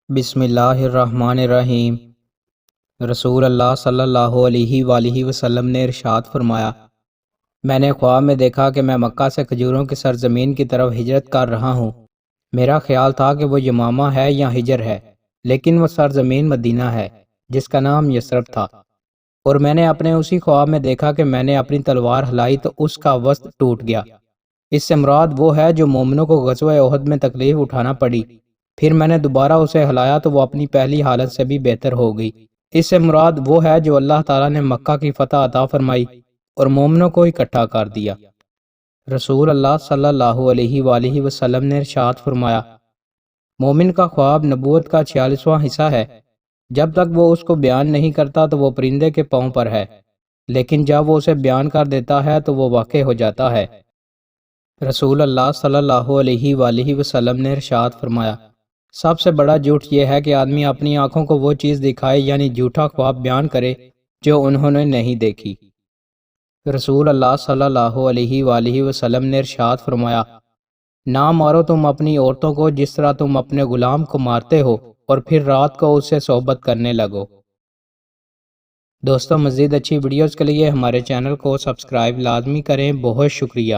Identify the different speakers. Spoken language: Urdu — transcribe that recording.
Speaker 1: بسم اللہ الرحمن الرحیم۔ رسول اللہ صلی اللہ علیہ وآلہ وسلم نے ارشاد فرمایا، میں نے خواب میں دیکھا کہ میں مکہ سے کھجوروں کی سرزمین کی طرف ہجرت کر رہا ہوں۔ میرا خیال تھا کہ وہ یمامہ ہے یا ہجر ہے، لیکن وہ سرزمین مدینہ ہے جس کا نام یثرب تھا۔ اور میں نے اپنے اسی خواب میں دیکھا کہ میں نے اپنی تلوار ہلائی تو اس کا وسط ٹوٹ گیا۔ اس سے مراد وہ ہے جو مومنوں کو غزوہ احد میں تکلیف اٹھانا پڑی، پھر میں نے دوبارہ اسے ہلایا تو وہ اپنی پہلی حالت سے بھی بہتر ہو گئی۔ اس سے مراد وہ ہے جو اللہ تعالیٰ نے مکہ کی فتح عطا فرمائی اور مومنوں کو اکٹھا کر دیا۔ رسول اللہ صلی اللہ علیہ وآلہ وسلم نے ارشاد فرمایا، مومن کا خواب نبوت کا 46واں حصہ ہے۔ جب تک وہ اس کو بیان نہیں کرتا تو وہ پرندے کے پاؤں پر ہے، لیکن جب وہ اسے بیان کر دیتا ہے تو وہ واقع ہو جاتا ہے۔ رسول اللہ صلی اللہ علیہ وآلہ وسلم نے ارشاد فرمایا، سب سے بڑا جھوٹ یہ ہے کہ آدمی اپنی آنکھوں کو وہ چیز دکھائے یعنی جھوٹا خواب بیان کرے جو انہوں نے نہیں دیکھی۔ رسول اللہ صلی اللہ علیہ وآلہ وسلم نے ارشاد فرمایا، نہ مارو تم اپنی عورتوں کو جس طرح تم اپنے غلام کو مارتے ہو اور پھر رات کو اس سے صحبت کرنے لگو۔ دوستو، مزید اچھی ویڈیوز کے لیے ہمارے چینل کو سبسکرائب لازمی کریں۔ بہت شکریہ۔